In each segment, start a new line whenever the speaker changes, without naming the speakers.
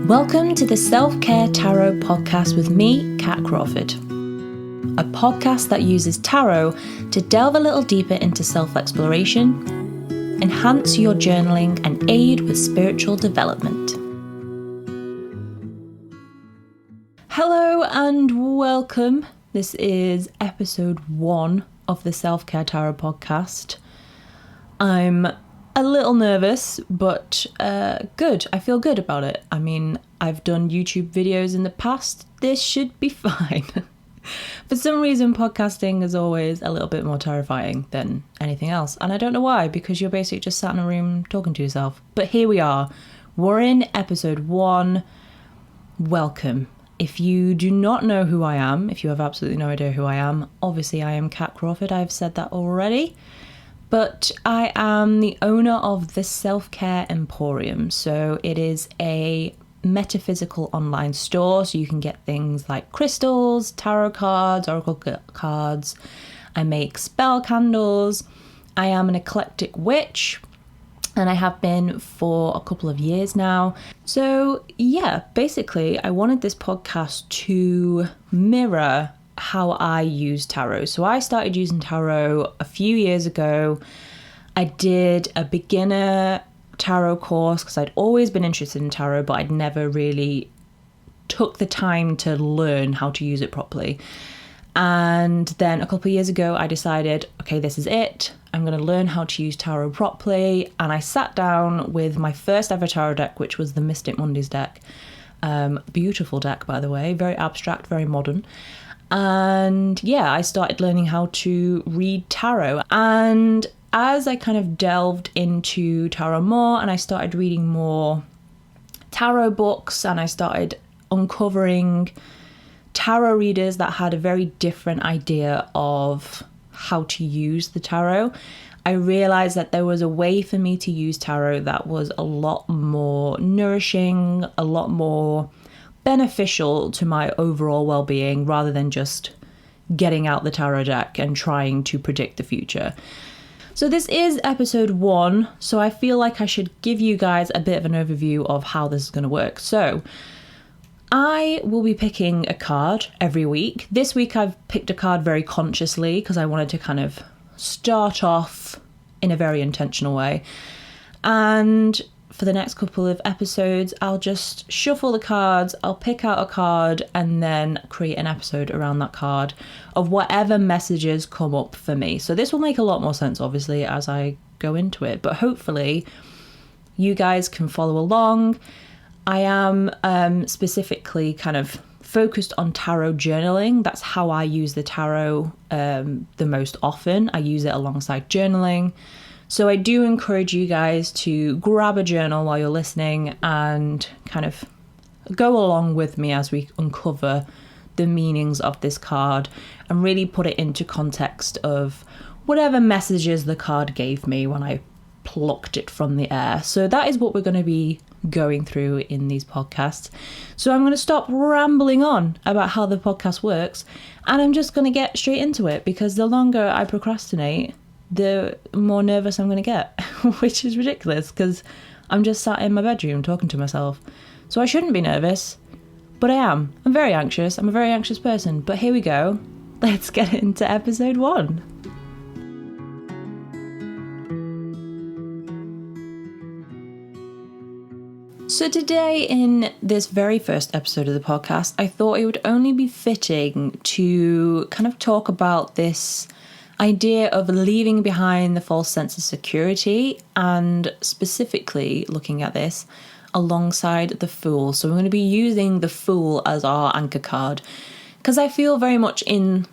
Welcome to the Self-Care Tarot podcast with me, Kat Crawford. A podcast that uses tarot to delve a little deeper into self-exploration, enhance your journaling, and aid with spiritual development. Hello and welcome. This is episode 1 of the Self-Care Tarot podcast. I'm a little nervous, but good. I feel good about it. I mean, I've done YouTube videos in the past. This should be fine. For some reason, podcasting is always a little bit more terrifying than anything else. And I don't know why, because you're basically just sat in a room talking to yourself. But here we are. We're in episode 1. Welcome. If you do not know who I am, if you have absolutely no idea who I am, obviously I am Kat Crawford. I've said that already. But I am the owner of the Self-Care Emporium. So it is a metaphysical online store. So you can get things like crystals, tarot cards, oracle cards. I make spell candles. I am an eclectic witch. And I have been for a couple of years now. So yeah, basically I wanted this podcast to mirror how I use tarot. So I started using tarot a few years ago. I did a beginner tarot course because I'd always been interested in tarot, but I'd never really took the time to learn how to use it properly. And then a couple of years ago, I decided, okay, this is it. I'm going to learn how to use tarot properly. And I sat down with my first ever tarot deck, which was the Mystic Mondays deck. Beautiful deck, by the way, very abstract, very modern. And yeah, I started learning how to read tarot. And as I kind of delved into tarot more and I started reading more tarot books and I started uncovering tarot readers that had a very different idea of how to use the tarot, I realized that there was a way for me to use tarot that was a lot more nourishing, a lot more beneficial to my overall well-being rather than just getting out the tarot deck and trying to predict the future. So this is episode 1, so I feel like I should give you guys a bit of an overview of how this is going to work. So I will be picking a card every week. This week I've picked a card very consciously because I wanted to kind of start off in a very intentional way. And for the next couple of episodes, I'll just shuffle the cards, I'll pick out a card and then create an episode around that card of whatever messages come up for me. So this will make a lot more sense, obviously, as I go into it, but hopefully you guys can follow along. I am specifically kind of focused on tarot journaling. That's how I use the tarot the most often. I use it alongside journaling. So I do encourage you guys to grab a journal while you're listening and kind of go along with me as we uncover the meanings of this card and really put it into context of whatever messages the card gave me when I plucked it from the air. So that is what we're going to be going through in these podcasts. So I'm going to stop rambling on about how the podcast works and I'm just going to get straight into it, because the longer I procrastinate, the more nervous I'm going to get, which is ridiculous because I'm just sat in my bedroom talking to myself. So I shouldn't be nervous, but I am. I'm very anxious. I'm a very anxious person. But here we go. Let's get into episode 1. So today, in this very first episode of the podcast, I thought it would only be fitting to kind of talk about this idea of leaving behind the false sense of security, and specifically looking at this alongside the Fool. So we're going to be using the Fool as our anchor card because I feel very much in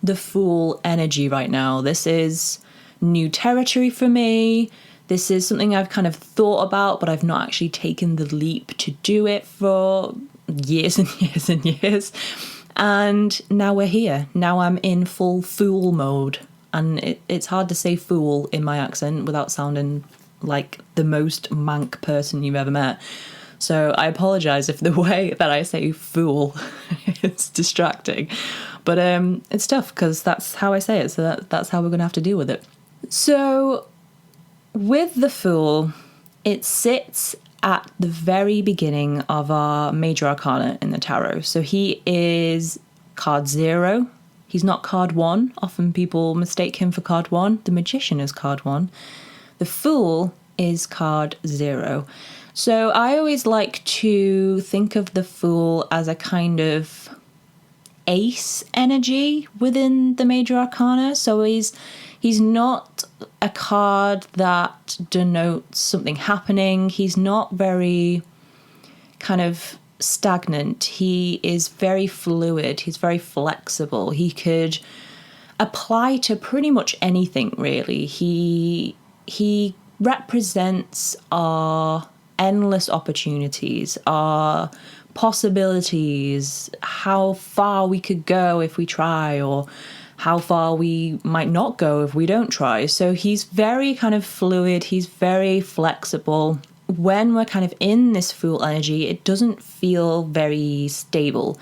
the Fool energy right now. This is new territory for me. This is something I've kind of thought about, but I've not actually taken the leap to do it for years and years and years. And now we're here. Now I'm in full Fool mode. And it's hard to say fool in my accent without sounding like the most mank person you've ever met. So I apologise if the way that I say fool is distracting. But it's tough because that's how I say it. So that's how we're going to have to deal with it. So with the Fool, it sits at the very beginning of our major arcana in the tarot. So he is card 0. He's not card 1. Often people mistake him for card 1. The Magician is card 1. The Fool is card 0. So I always like to think of the Fool as a kind of ace energy within the major arcana. So he's not a card that denotes something happening. He's not very kind of stagnant. He is very fluid. He's very flexible. He could apply to pretty much anything, really. He represents our endless opportunities, our possibilities, how far we could go if we try, or how far we might not go if we don't try. So he's very kind of fluid, he's very flexible. When we're kind of in this Fool energy, it doesn't feel very stable.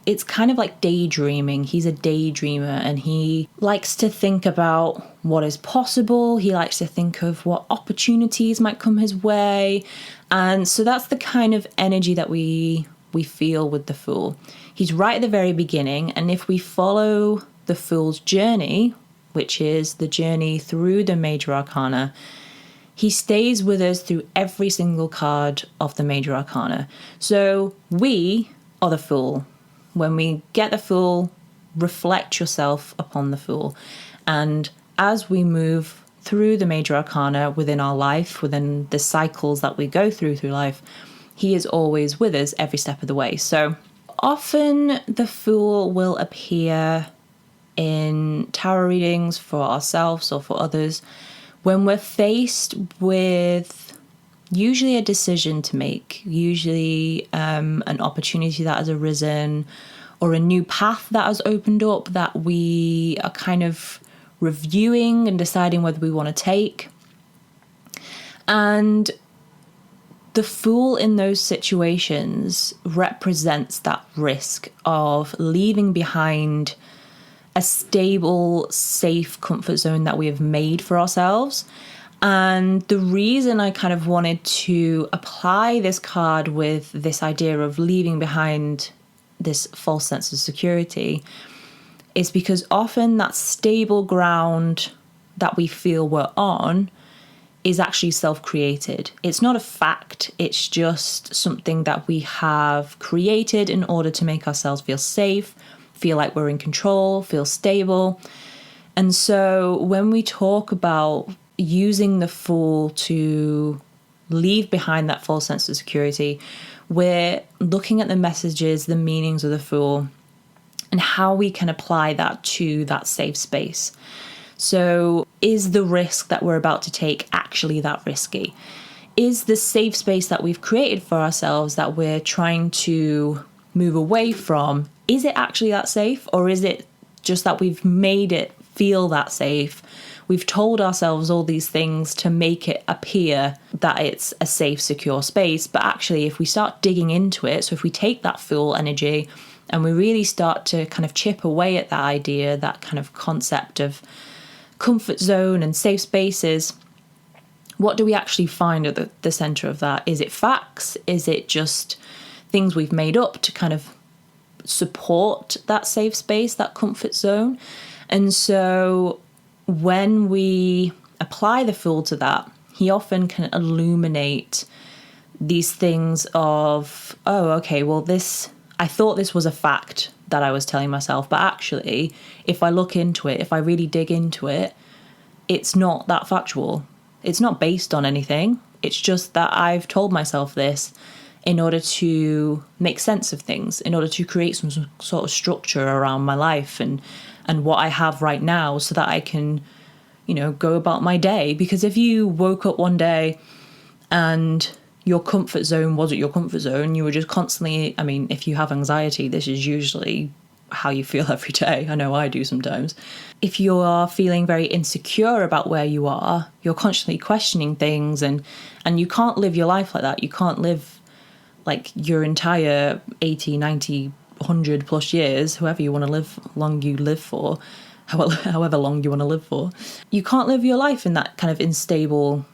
It's kind of like daydreaming. He's a daydreamer, and he likes to think about what is possible. He likes to think of what opportunities might come his way. And so that's the kind of energy that we feel with the Fool. He's right at the very beginning, and if we follow the Fool's journey, which is the journey through the major arcana, he stays with us through every single card of the major arcana. So we are the Fool. When we get the Fool, reflect yourself upon the Fool. And as we move through the major arcana within our life, within the cycles that we go through life, he is always with us every step of the way. So often the Fool will appear in tarot readings for ourselves or for others when we're faced with usually a decision to make, usually an opportunity that has arisen, or a new path that has opened up that we are kind of reviewing and deciding whether we want to take. And the Fool in those situations represents that risk of leaving behind a stable, safe comfort zone that we have made for ourselves. And the reason I kind of wanted to apply this card with this idea of leaving behind this false sense of security is because often that stable ground that we feel we're on is actually self-created. It's not a fact. It's just something that we have created in order to make ourselves feel safe, feel like we're in control, feel stable. And so when we talk about using the Fool to leave behind that false sense of security, we're looking at the messages, the meanings of the Fool, and how we can apply that to that safe space. So is the risk that we're about to take actually that risky? Is the safe space that we've created for ourselves that we're trying to move away from, is it actually that safe? Or is it just that we've made it feel that safe? We've told ourselves all these things to make it appear that it's a safe, secure space. But actually, if we start digging into it, so if we take that Fool energy and we really start to kind of chip away at that idea, that kind of concept of comfort zone and safe spaces, what do we actually find at the center of that? Is it facts? Is it just things we've made up to kind of support that safe space, that comfort zone? And so when we apply the Fool to that, he often can illuminate these things of, oh, okay, well, I thought this was a fact that I was telling myself, but actually, if I look into it, if I really dig into it, it's not that factual. It's not based on anything. It's just that I've told myself this in order to make sense of things, in order to create some sort of structure around my life and what I have right now so that I can, go about my day. Because if you woke up one day and your comfort zone wasn't your comfort zone, you were just constantly, if you have anxiety, this is usually how you feel every day. I know I do sometimes. If you are feeling very insecure about where you are, you're constantly questioning things and you can't live your life like that. You can't live like your entire 80, 90, 100 plus years, however you want to live, long you live for, however long you want to live for. You can't live your life in that kind of unstable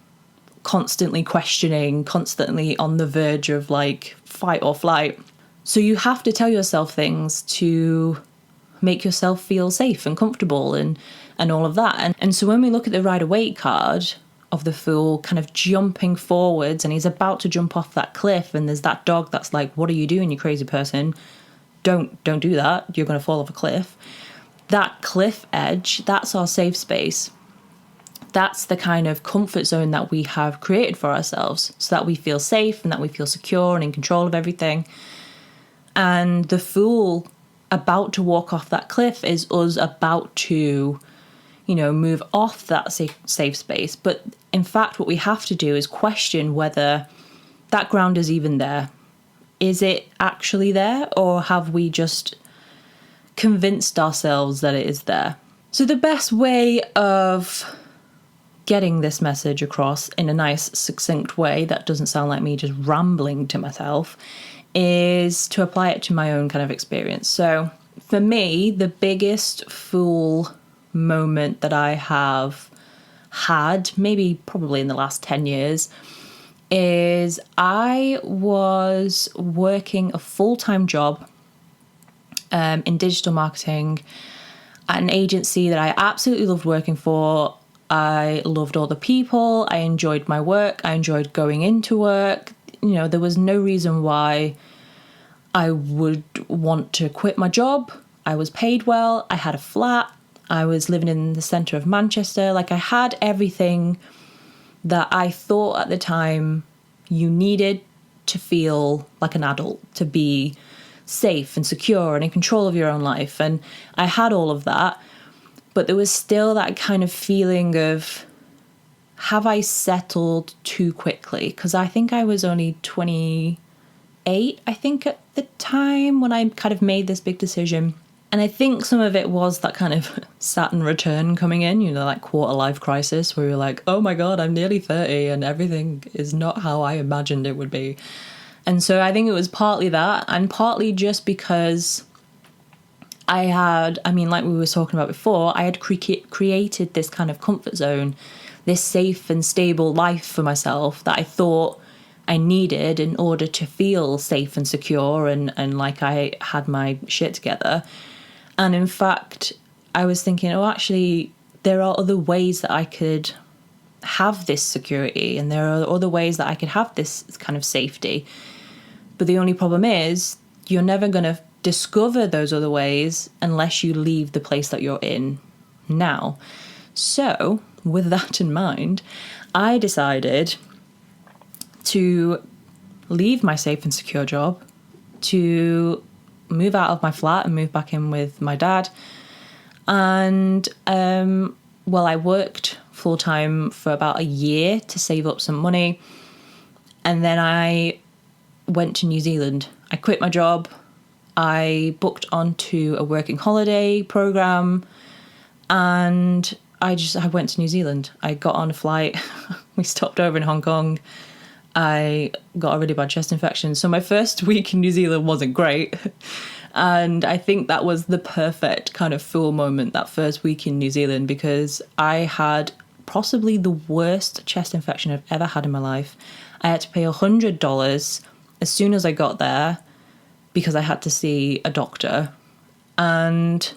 constantly questioning, constantly on the verge of like fight or flight. So you have to tell yourself things to make yourself feel safe and comfortable and all of that. And so when we look at the Rider-Waite card of the Fool kind of jumping forwards and he's about to jump off that cliff and there's that dog that's like, what are you doing, you crazy person? Don't do that. You're going to fall off a cliff. That cliff edge, that's our safe space. That's the kind of comfort zone that we have created for ourselves so that we feel safe and that we feel secure and in control of everything. And the Fool about to walk off that cliff is us about to, move off that safe space. But in fact, what we have to do is question whether that ground is even there. Is it actually there, or have we just convinced ourselves that it is there? So the best way of getting this message across in a nice, succinct way that doesn't sound like me just rambling to myself is to apply it to my own kind of experience. So for me, the biggest Fool moment that I have had, probably in the last 10 years, is I was working a full-time job in digital marketing at an agency that I absolutely loved working for. I loved all the people. I enjoyed my work. I enjoyed going into work. There was no reason why I would want to quit my job. I was paid well. I had a flat. I was living in the centre of Manchester. Like, I had everything that I thought at the time you needed to feel like an adult, to be safe and secure and in control of your own life. And I had all of that. But there was still that kind of feeling of, have I settled too quickly? Because I think I was only 28, I think, at the time when I kind of made this big decision. And I think some of it was that kind of Saturn return coming in, like quarter life crisis, where you're like, oh my God, I'm nearly 30 and everything is not how I imagined it would be. And so I think it was partly that, and partly just because like we were talking about before, I had created this kind of comfort zone, this safe and stable life for myself that I thought I needed in order to feel safe and secure and like I had my shit together. And in fact, I was thinking, actually, there are other ways that I could have this security, and there are other ways that I could have this kind of safety. But the only problem is you're never going to discover those other ways unless you leave the place that you're in now. So with that in mind, I decided to leave my safe and secure job, to move out of my flat and move back in with my dad. And I worked full-time for about a year to save up some money. And then I went to New Zealand. I quit my job. I booked onto a working holiday program, and I went to New Zealand. I got on a flight. We stopped over in Hong Kong. I got a really bad chest infection. So my first week in New Zealand wasn't great. And I think that was the perfect kind of Fool moment, that first week in New Zealand, because I had possibly the worst chest infection I've ever had in my life. I had to pay $100 as soon as I got there because I had to see a doctor. And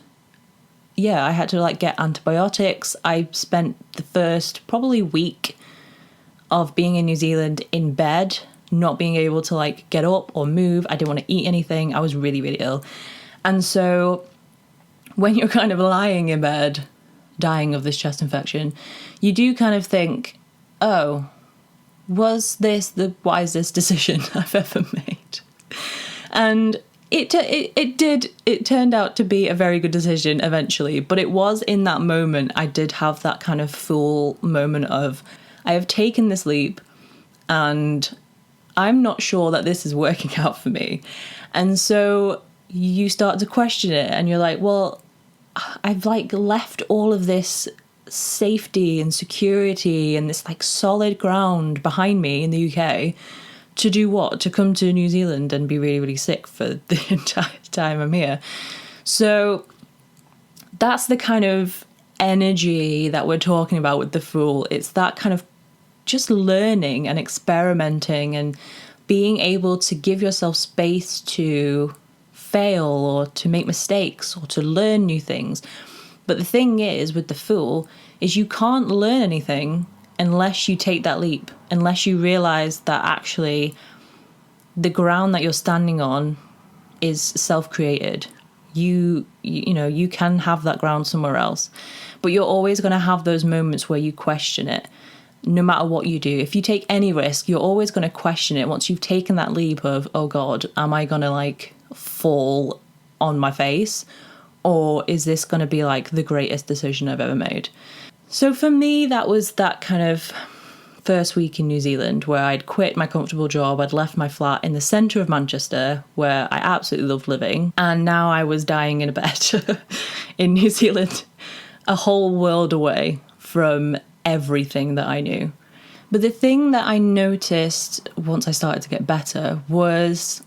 yeah, I had to get antibiotics. I spent the first probably week of being in New Zealand in bed, not being able to get up or move. I didn't want to eat anything. I was really, really ill. And so when you're kind of lying in bed, dying of this chest infection, you do kind of think, oh, was this the wisest decision I've ever made? And it turned out to be a very good decision eventually, but it was in that moment I did have that kind of Fool moment of, I have taken this leap and I'm not sure that this is working out for me. And so you start to question it and you're like, well, I've left all of this safety and security and this solid ground behind me in the UK to do what? To come to New Zealand and be really, really sick for the entire time I'm here. So that's the kind of energy that we're talking about with the Fool. It's that kind of just learning and experimenting and being able to give yourself space to fail or to make mistakes or to learn new things. But the thing is with the Fool is you can't learn anything unless you take that leap, unless you realize that actually the ground that you're standing on is self-created. You know, you can have that ground somewhere else, but you're always going to have those moments where you question it. No matter what you do, if you take any risk, you're always going to question it once you've taken that leap of, oh God, am I going to like fall on my face? Or is this going to be like the greatest decision I've ever made? So for me, that was that kind of first week in New Zealand where I'd quit my comfortable job. I'd left my flat in the centre of Manchester where I absolutely loved living. And now I was dying in a bed in New Zealand, a whole world away from everything that I knew. But the thing that I noticed once I started to get better was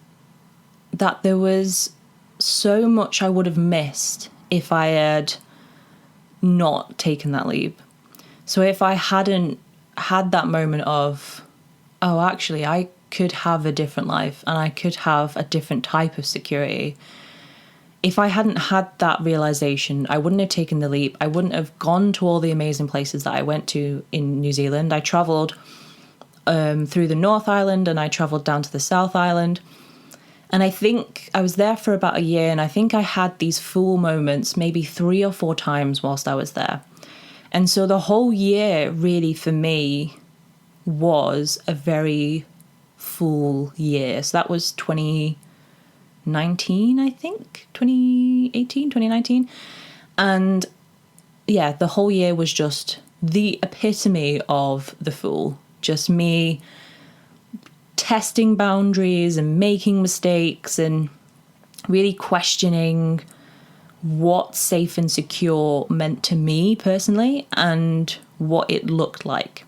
that there was so much I would have missed if I had not taken that leap. So if I hadn't had that moment of, oh, actually, I could have a different life and I could have a different type of security. If I hadn't had that realization, I wouldn't have taken the leap. I wouldn't have gone to all the amazing places that I went to in New Zealand. I travelled through the North Island and I travelled down to the South Island. And I think I was there for about a year, and I think I had these Fool moments maybe 3 or 4 times whilst I was there. And so the whole year really for me was a very Fool year. So that was 2019, I think, 2018, 2019. And yeah, the whole year was just the epitome of the Fool. Just me testing boundaries and making mistakes and really questioning what safe and secure meant to me personally and what it looked like.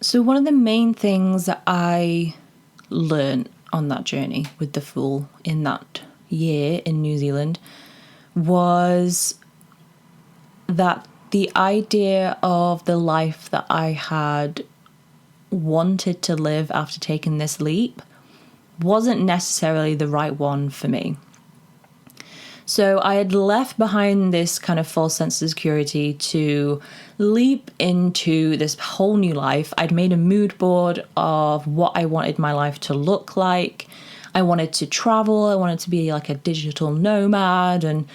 So one of the main things that I learned on that journey with the Fool in that year in New Zealand was that the idea of the life that I had wanted to live after taking this leap wasn't necessarily the right one for me. So I had left behind this kind of false sense of security to leap into this whole new life. I'd made a mood board of what I wanted my life to look like. I wanted to travel. I wanted to be like a digital nomad. And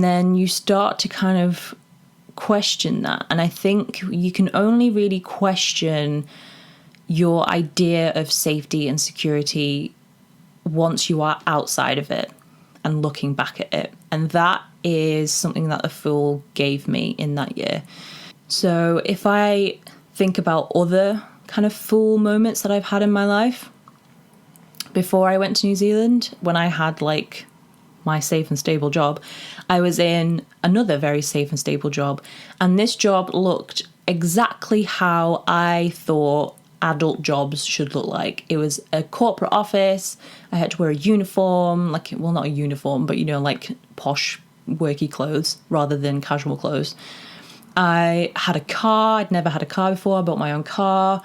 then you start to kind of question that. And I think you can only really question your idea of safety and security once you are outside of it and looking back at it. And that is something that the Fool gave me in that year. So if I think about other kind of Fool moments that I've had in my life, before I went to New Zealand, when I had like my safe and stable job, I was in another very safe and stable job. And this job looked exactly how I thought adult jobs should look like. It was a corporate office. I had to wear a uniform, like, well, not a uniform, but, you know, like posh worky clothes rather than casual clothes. I had a car. I'd never had a car before. I bought my own car.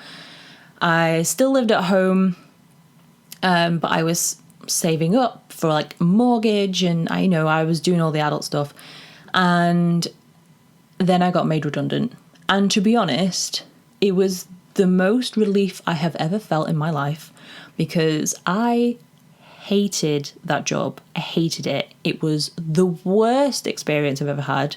I still lived at home, but I was saving up for like a mortgage, and I was doing all the adult stuff. And then I got made redundant. And to be honest, it was the most relief I have ever felt in my life, because I hated that job. I hated it. It was the worst experience I've ever had,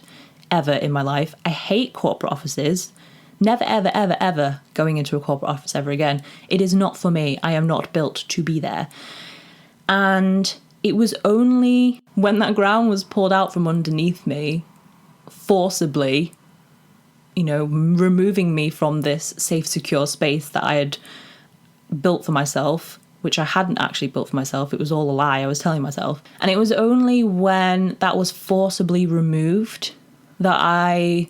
ever in my life. I hate corporate offices. Never, ever, ever, ever going into a corporate office ever again. It is not for me. I am not built to be there. And it was only when that ground was pulled out from underneath me, forcibly, removing me from this safe, secure space that I had built for myself, which I hadn't actually built for myself. It was all a lie I was telling myself. And it was only when that was forcibly removed that I,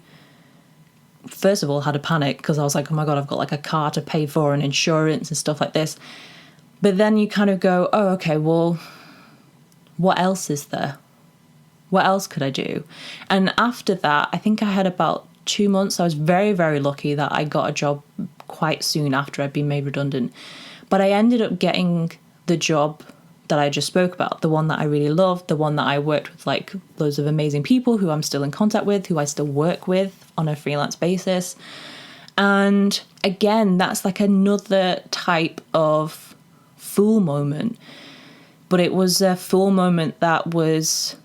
first of all, had a panic, because I was like, oh my God, I've got like a car to pay for and insurance and stuff like this. But then you kind of go, oh, okay, well, what else is there? What else could I do? And after that, I think I had about 2 months. I was very, very lucky that I got a job quite soon after I'd been made redundant. But I ended up getting the job that I just spoke about, the one that I really loved, the one that I worked with like loads of amazing people who I'm still in contact with, who I still work with on a freelance basis. And again, that's like another type of fool moment. But it was a fool moment that was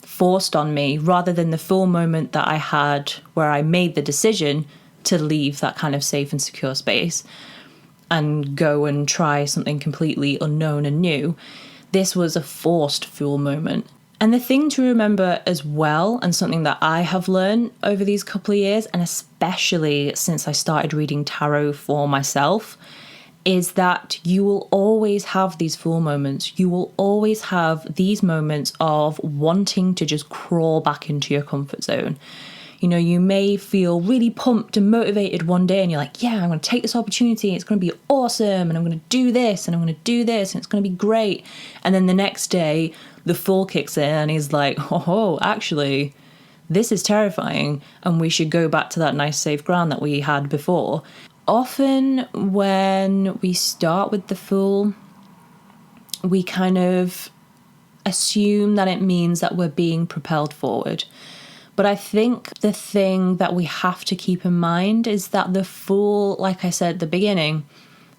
forced on me rather than the full moment that I had where I made the decision to leave that kind of safe and secure space and go and try something completely unknown and new. This was a forced fool moment. And the thing to remember as well, and something that I have learned over these couple of years, and especially since I started reading tarot for myself, is that you will always have these fool moments. You will always have these moments of wanting to just crawl back into your comfort zone. You know, you may feel really pumped and motivated one day and you're like, yeah, I'm going to take this opportunity. It's going to be awesome. And I'm going to do this and I'm going to do this and it's going to be great. And then the next day, the fool kicks in and he's like, oh, actually, this is terrifying. And we should go back to that nice safe ground that we had before. Often when we start with the fool, we kind of assume that it means that we're being propelled forward. But I think the thing that we have to keep in mind is that the fool, like I said at the beginning,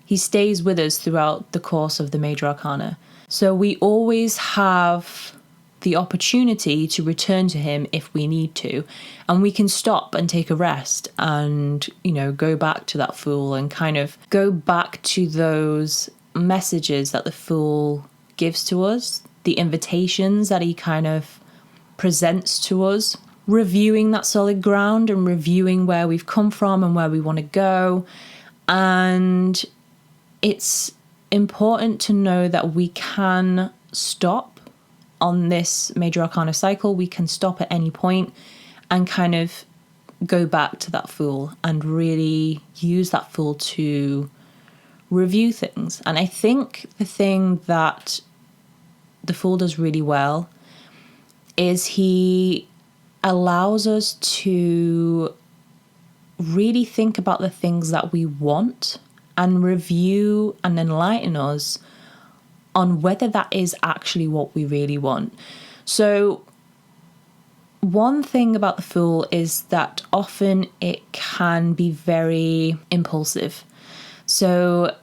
he stays with us throughout the course of the major arcana. So we always have the opportunity to return to him if we need to. And we can stop and take a rest and, you know, go back to that fool and kind of go back to those messages that the fool gives to us, the invitations that he kind of presents to us, reviewing that solid ground and reviewing where we've come from and where we want to go. And it's important to know that we can stop on this major arcana cycle. We can stop at any point and kind of go back to that fool and really use that fool to review things. And I think the thing that the fool does really well is he allows us to really think about the things that we want and review and enlighten us on whether that is actually what we really want. So one thing about the fool is that often it can be very impulsive. So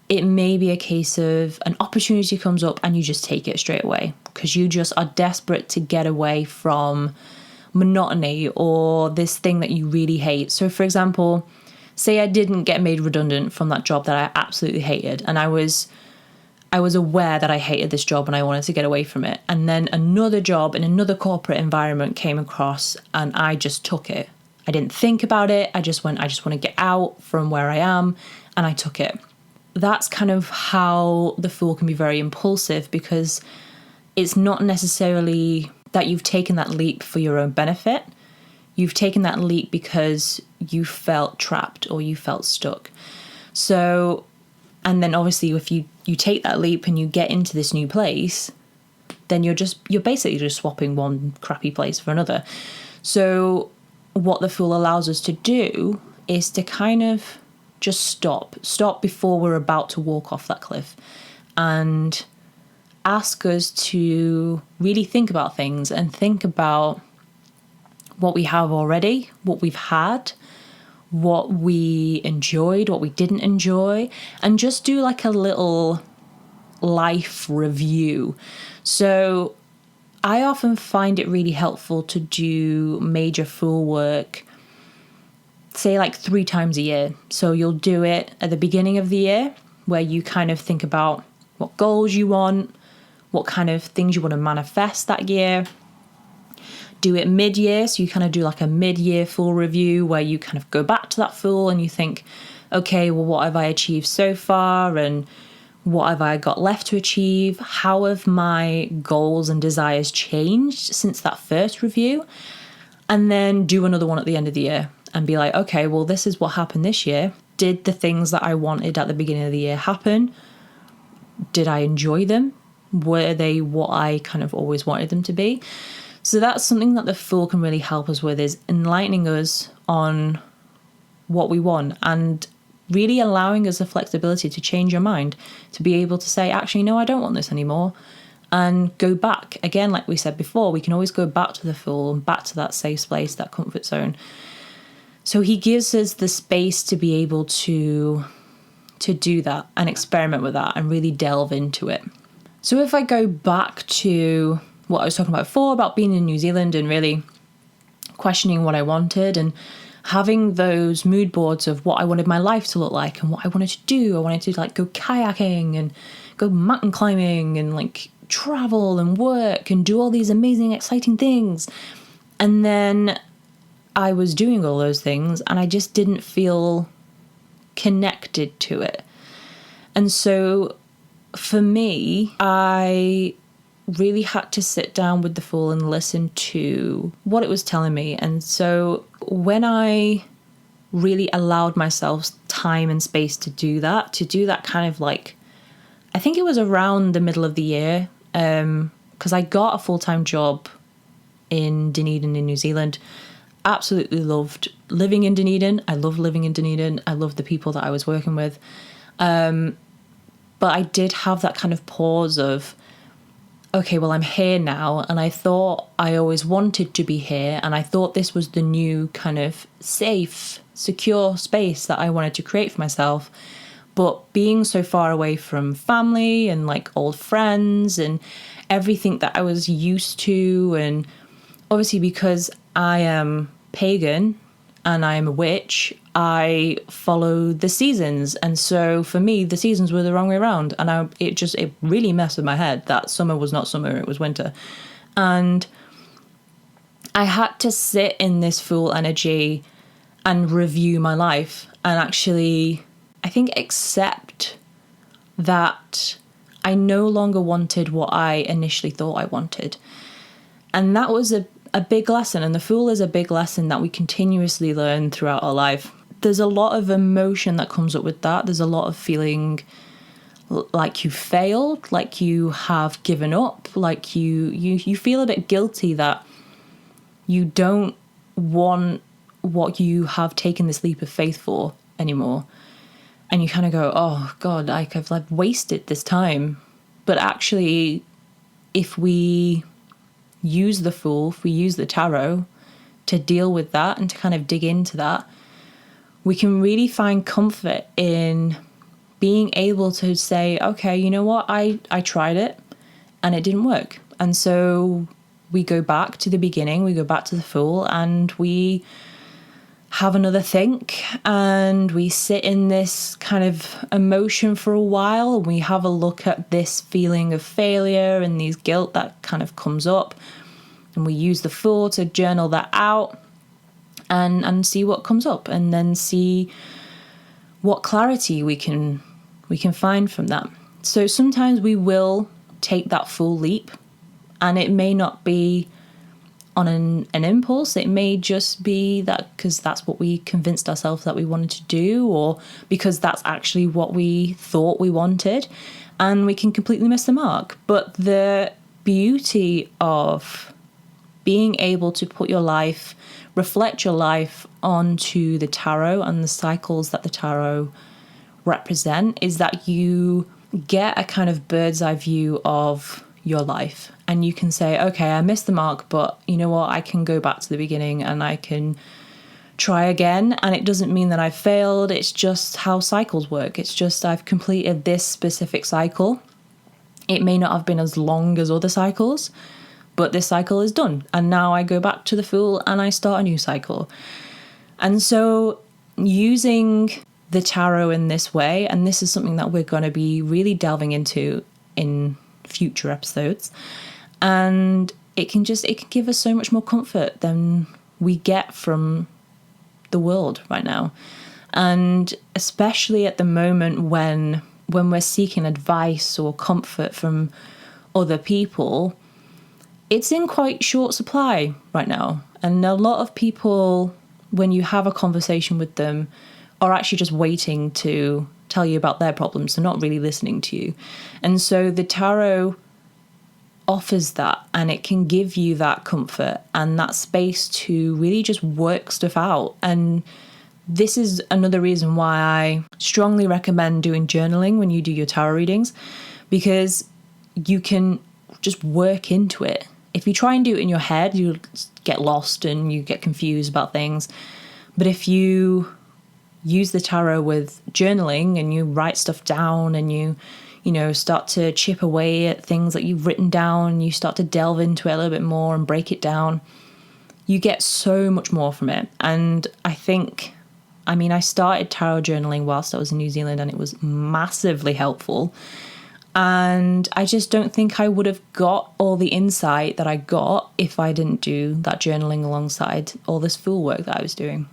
it may be a case of an opportunity comes up and you just take it straight away because you just are desperate to get away from monotony or this thing that you really hate. So for example, say I didn't get made redundant from that job that I absolutely hated, and I was aware that I hated this job and I wanted to get away from it. And then another job in another corporate environment came across and I just took it. I didn't think about it. I just want to get out from where I am, and I took it. That's kind of how the fool can be very impulsive, because it's not necessarily that you've taken that leap for your own benefit. You've taken that leap because you felt trapped or you felt stuck. So, and then obviously if you take that leap and you get into this new place, then you're basically just swapping one crappy place for another. So what the fool allows us to do is to kind of just stop before we're about to walk off that cliff, and ask us to really think about things and think about what we have already, what we've had, what we enjoyed, what we didn't enjoy, and just do like a little life review. So I often find it really helpful to do major fool work, say like 3 times a year. So you'll do it at the beginning of the year where you kind of think about what goals you want, what kind of things you want to manifest that year. Do it mid-year, so you kind of do like a mid-year fool review where you kind of go back to that fool and you think, okay, well, what have I achieved so far and what have I got left to achieve? How have my goals and desires changed since that first review? And then do another one at the end of the year and be like, okay, well, this is what happened this year. Did the things that I wanted at the beginning of the year happen? Did I enjoy them? Were they what I kind of always wanted them to be? So that's something that the fool can really help us with, is enlightening us on what we want. And really allowing us the flexibility to change your mind, to be able to say, actually, no, I don't want this anymore, and go back. Again, like we said before, we can always go back to the Fool and back to that safe space, that comfort zone. So he gives us the space to be able to do that and experiment with that and really delve into it. So if I go back to what I was talking about before, about being in New Zealand and really questioning what I wanted and having those mood boards of what I wanted my life to look like and what I wanted to do. I wanted to like go kayaking and go mountain climbing and like travel and work and do all these amazing, exciting things. And then I was doing all those things and I just didn't feel connected to it. And so for me, I really had to sit down with the Fool and listen to what it was telling me. And so when I really allowed myself time and space to do that kind of like, I think it was around the middle of the year, because I got a full-time job in Dunedin in New Zealand. Absolutely loved living in Dunedin. I love living in Dunedin. I love the people that I was working with. But I did have that kind of pause of, okay, well, I'm here now. And I thought I always wanted to be here. And I thought this was the new kind of safe, secure space that I wanted to create for myself. But being so far away from family and like old friends and everything that I was used to, and obviously because I am pagan and I am a witch, I follow the seasons. And so for me, the seasons were the wrong way around. And it really messed with my head that summer was not summer, it was winter. And I had to sit in this Fool energy and review my life and actually, I think, accept that I no longer wanted what I initially thought I wanted. And that was a big lesson. And the Fool is a big lesson that we continuously learn throughout our life. There's a lot of emotion that comes up with that. There's a lot of feeling like you failed, like you have given up, like you feel a bit guilty that you don't want what you have taken this leap of faith for anymore. And you kind of go, oh God, like I've wasted this time. But actually, if we use the Fool, if we use the tarot to deal with that and to kind of dig into that, we can really find comfort in being able to say, okay, you know what, I tried it and it didn't work. And so we go back to the beginning, we go back to the Fool, and we have another think, and we sit in this kind of emotion for a while, and we have a look at this feeling of failure and these guilt that kind of comes up, and we use the Fool to journal that out and see what comes up, and then see what clarity we can find from that. So sometimes we will take that full leap, and it may not be on an impulse. It may just be that because that's what we convinced ourselves that we wanted to do, or because that's actually what we thought we wanted, and we can completely miss the mark. But the beauty of being able to put your life, reflect your life onto the tarot and the cycles that the tarot represent is that you get a kind of bird's eye view of your life, and you can say, okay, I missed the mark, but you know what, I can go back to the beginning and I can try again. And it doesn't mean that I've failed. It's just how cycles work. It's just I've completed this specific cycle. It may not have been as long as other cycles, but this cycle is done. And now I go back to the Fool and I start a new cycle. And so using the tarot in this way, and this is something that we're going to be really delving into in future episodes, and it can give us so much more comfort than we get from the world right now. And especially at the moment when we're seeking advice or comfort from other people, it's in quite short supply right now. And a lot of people, when you have a conversation with them, are actually just waiting to tell you about their problems. They're not really listening to you. And so the tarot offers that, and it can give you that comfort and that space to really just work stuff out. And this is another reason why I strongly recommend doing journaling when you do your tarot readings, because you can just work into it. If you try and do it in your head, you'll get lost and you get confused about things. But if you use the tarot with journaling and you write stuff down and you start to chip away at things that you've written down, you start to delve into it a little bit more and break it down, you get so much more from it. And I started tarot journaling whilst I was in New Zealand, and it was massively helpful. And I just don't think I would have got all the insight that I got if I didn't do that journaling alongside all this Fool work that I was doing.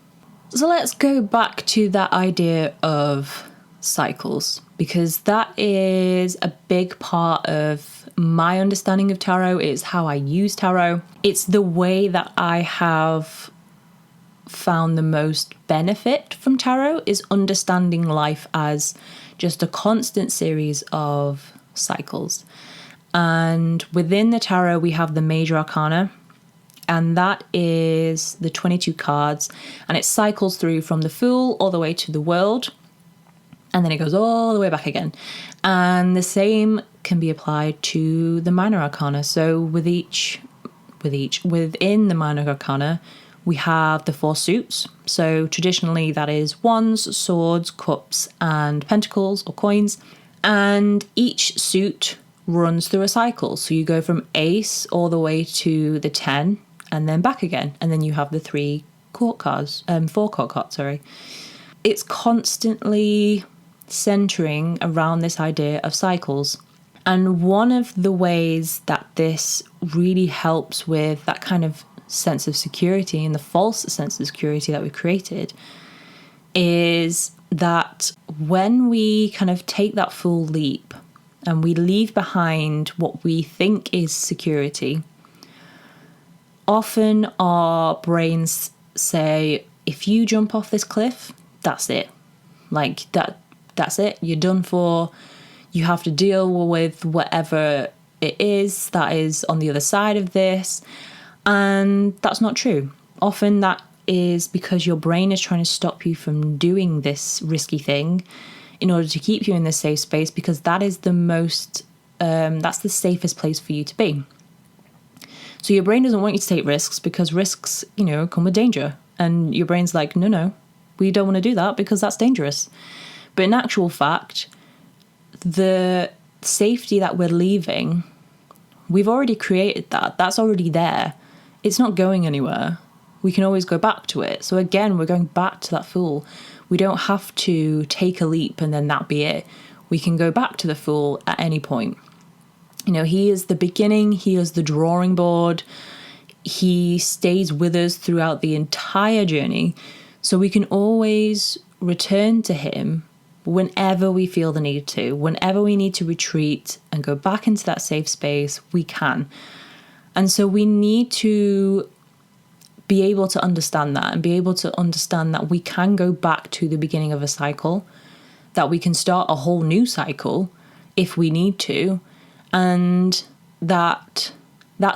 So let's go back to that idea of cycles, because that is a big part of my understanding of tarot. It's how I use tarot. It's the way that I have found the most benefit from tarot, is understanding life as just a constant series of cycles. And within the tarot, we have the major arcana, and that is the 22 cards, and it cycles through from the Fool all the way to the World, and then it goes all the way back again. And the same can be applied to the minor arcana. So within the minor arcana, we have the 4 suits. So traditionally that is wands, swords, cups, and pentacles or coins. And each suit runs through a cycle. So you go from ace all the way to the 10 and then back again. And then you have the 4 court cards. It's constantly centering around this idea of cycles. And one of the ways that this really helps with that kind of sense of security and the false sense of security that we created is that when we kind of take that full leap and we leave behind what we think is security, often our brains say, if you jump off this cliff, that's it. Like that's it. You're done for. You have to deal with whatever it is that is on the other side of this. And that's not true. Often that is because your brain is trying to stop you from doing this risky thing in order to keep you in this safe space, because that is that's the safest place for you to be. So your brain doesn't want you to take risks, because risks, come with danger. And your brain's like, no, we don't want to do that because that's dangerous. But in actual fact, the safety that we're leaving, we've already created that. That's already there. It's not going anywhere. We can always go back to it. So again, we're going back to that Fool. We don't have to take a leap and then that be it. We can go back to the Fool at any point. He is the beginning. He is the drawing board. He stays with us throughout the entire journey. So we can always return to him whenever we feel the need to. Whenever we need to retreat and go back into that safe space, we can. And so we need to be able to understand that, and be able to understand that we can go back to the beginning of a cycle, that we can start a whole new cycle if we need to, and that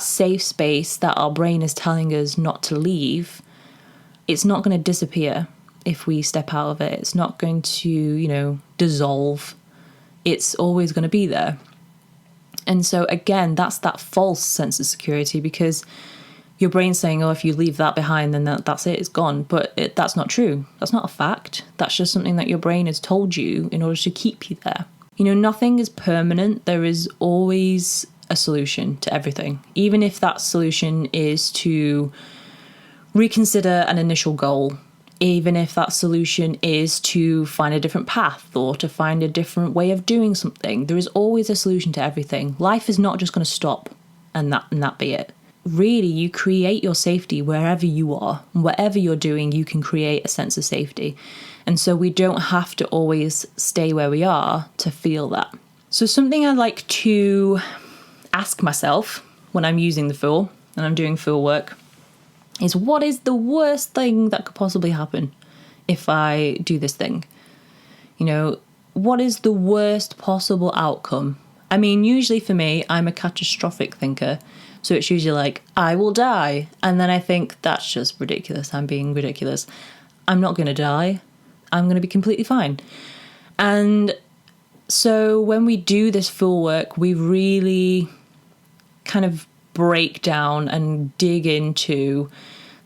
safe space that our brain is telling us not to leave, it's not going to disappear if we step out of it. It's not going to, dissolve. It's always going to be there. And so again, that's that false sense of security, because your brain's saying, if you leave that behind, then that's it, it's gone. But that's not true. That's not a fact. That's just something that your brain has told you in order to keep you there. Nothing is permanent. There is always a solution to everything. Even if that solution is to reconsider an initial goal, even if that solution is to find a different path or to find a different way of doing something, there is always a solution to everything. Life is not just going to stop and that be it. Really, you create your safety wherever you are. Whatever you're doing, you can create a sense of safety. And so we don't have to always stay where we are to feel that. So something I like to ask myself when I'm using the Fool and I'm doing Fool work is, what is the worst thing that could possibly happen if I do this thing? What is the worst possible outcome? I mean, usually for me, I'm a catastrophic thinker. So it's usually like, I will die. And then I think, that's just ridiculous. I'm being ridiculous. I'm not going to die. I'm going to be completely fine. And so when we do this Fool work, we really kind of break down and dig into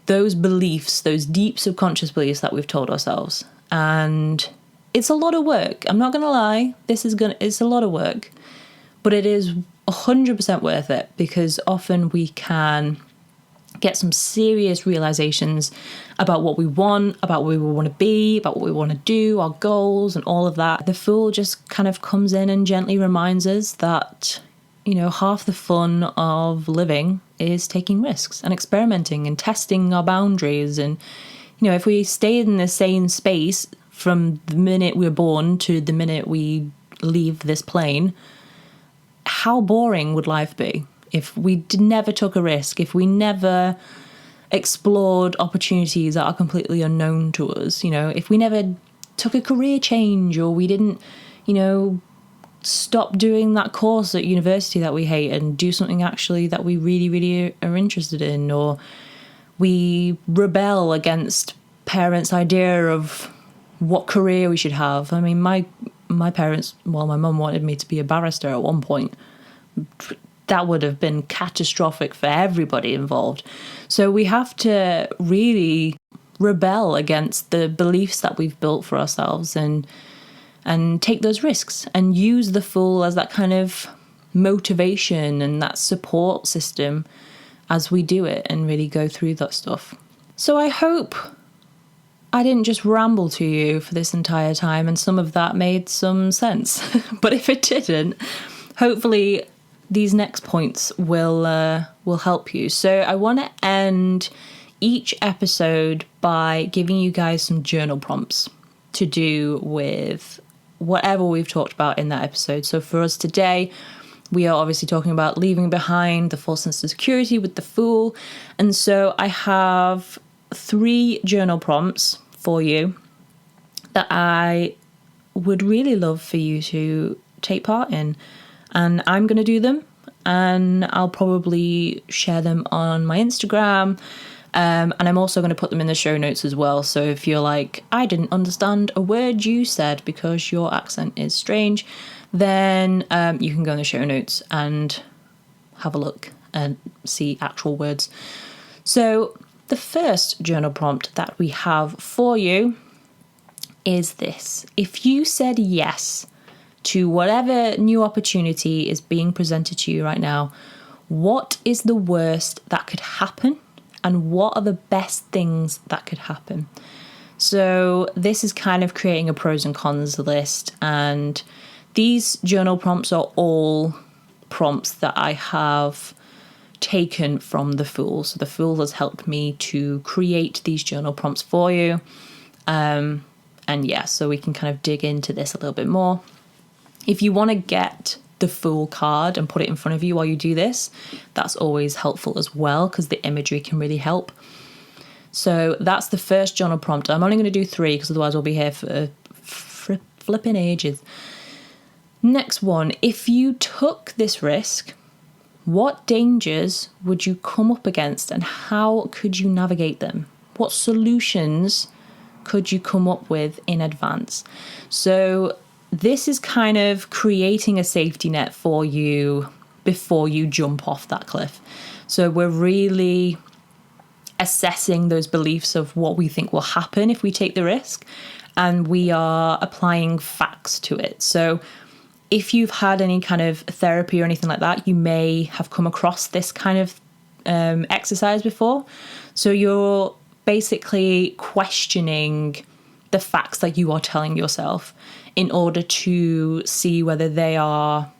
those beliefs, those deep subconscious beliefs that we've told ourselves. And it's a lot of work. I'm not going to lie. It's a lot of work, but it is 100% worth it, because often we can get some serious realizations about what we want, about where we want to be, about what we want to do, our goals and all of that. The Fool just kind of comes in and gently reminds us that, half the fun of living is taking risks and experimenting and testing our boundaries. And, if we stay in the same space from the minute we're born to the minute we leave this plane, how boring would life be if we never took a risk, if we never explored opportunities that are completely unknown to us, if we never took a career change, or we didn't, stop doing that course at university that we hate and do something actually that we really, really are interested in, or we rebel against parents' idea of what career we should have. I mean, my parents, my mum wanted me to be a barrister at one point. That would have been catastrophic for everybody involved. So we have to really rebel against the beliefs that we've built for ourselves and take those risks and use the Fool as that kind of motivation and that support system as we do it and really go through that stuff. So I hope I didn't just ramble to you for this entire time and some of that made some sense. But if it didn't, hopefully these next points will help you. So I want to end each episode by giving you guys some journal prompts to do with whatever we've talked about in that episode. So for us today, we are obviously talking about leaving behind the false sense of security with the Fool. And so I have 3 journal prompts for you that I would really love for you to take part in. And I'm going to do them, and I'll probably share them on my Instagram. And I'm also going to put them in the show notes as well. So if you're like, I didn't understand a word you said because your accent is strange, then you can go in the show notes and have a look and see actual words. So the first journal prompt that we have for you is this. If you said yes to whatever new opportunity is being presented to you right now, what is the worst that could happen? And what are the best things that could happen? So this is kind of creating a pros and cons list. And these journal prompts are all prompts that I have taken from the Fool. So the Fool has helped me to create these journal prompts for you. And yeah, so we can kind of dig into this a little bit more. If you want to get the Fool card and put it in front of you while you do this, that's always helpful as well, because the imagery can really help. So that's the first journal prompt. I'm only going to do 3 because otherwise we'll be here for flipping ages. Next one, if you took this risk, what dangers would you come up against and how could you navigate them? What solutions could you come up with in advance? So this is kind of creating a safety net for you before you jump off that cliff. So we're really assessing those beliefs of what we think will happen if we take the risk, and we are applying facts to it. So if you've had any kind of therapy or anything like that, you may have come across this kind of exercise before. So you're basically questioning the facts that you are telling yourself in order to see whether they are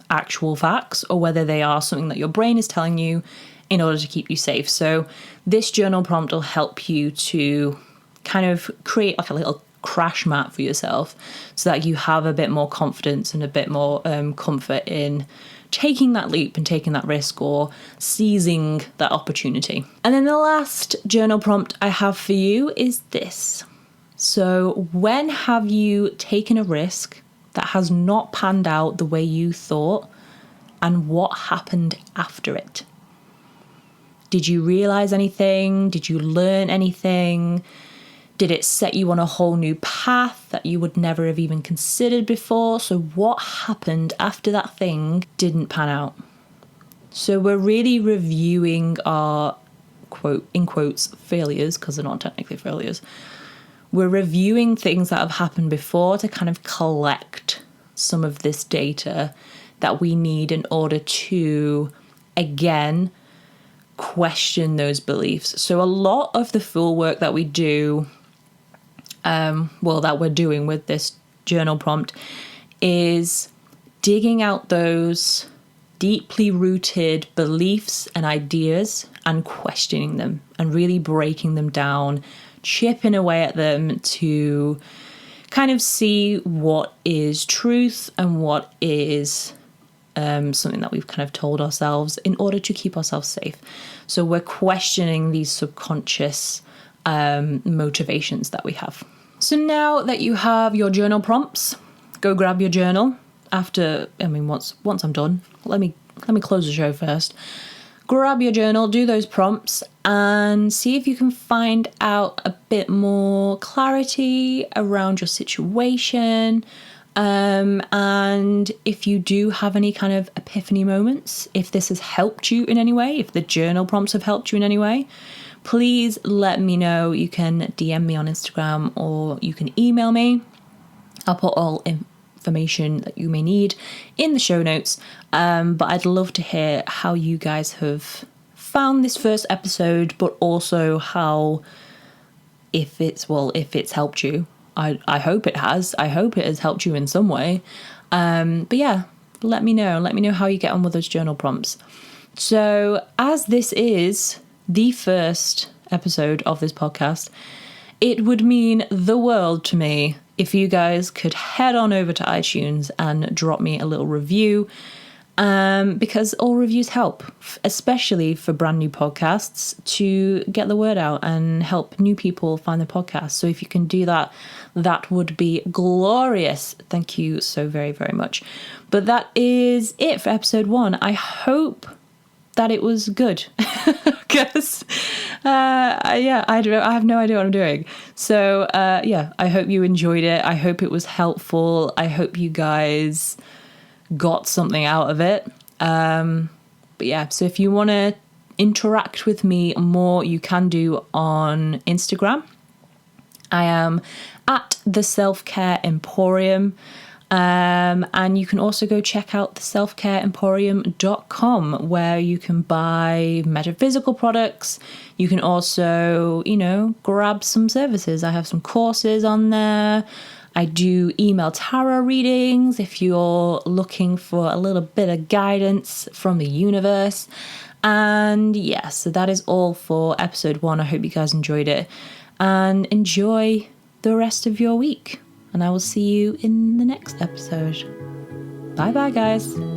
actual facts or whether they are something that your brain is telling you in order to keep you safe. So this journal prompt will help you to kind of create like a little crash mat for yourself so that you have a bit more confidence and a bit more comfort in taking that leap and taking that risk or seizing that opportunity. And then the last journal prompt I have for you is this. So when have you taken a risk that has not panned out the way you thought, and what happened after it? Did you realize anything? Did you learn anything? Did it set you on a whole new path that you would never have even considered before? So what happened after that thing didn't pan out? So we're really reviewing our, quote, in quotes, failures, because they're not technically failures. We're reviewing things that have happened before to kind of collect some of this data that we need in order to, again, question those beliefs. So a lot of the full work that we do, that we're doing with this journal prompt, is digging out those deeply rooted beliefs and ideas and questioning them and really breaking them down, chipping away at them to kind of see what is truth and what is something that we've kind of told ourselves in order to keep ourselves safe. So we're questioning these subconscious motivations that we have. So now that you have your journal prompts, go grab your journal. Once I'm done, let me close the show first. Grab your journal, do those prompts, and see if you can find out a bit more clarity around your situation. And if you do have any kind of epiphany moments, if this has helped you in any way, if the journal prompts have helped you in any way, please let me know. You can DM me on Instagram or you can email me. I'll put all information that you may need in the show notes. But I'd love to hear how you guys have found this first episode, but also how, if it's helped you. I hope it has. I hope it has helped you in some way. But yeah, let me know. Let me know how you get on with those journal prompts. So as this is the first episode of this podcast, it would mean the world to me if you guys could head on over to iTunes and drop me a little review, because all reviews help, especially for brand new podcasts, to get the word out and help new people find the podcast. So if you can do that, that would be glorious. Thank you so very, very much. But that is it for episode 1. I hope that it was good, because I have no idea what I'm doing. So I hope you enjoyed it. I hope it was helpful. I hope you guys got something out of it. So if you want to interact with me more, you can do on Instagram. I am at the Self-Care Emporium. And you can also go check out the selfcareemporium.com, where you can buy metaphysical products. You can also, grab some services. I have some courses on there. I do email tarot readings if you're looking for a little bit of guidance from the universe. And so that is all for episode 1. I hope you guys enjoyed it and enjoy the rest of your week. And I will see you in the next episode. Bye bye, guys.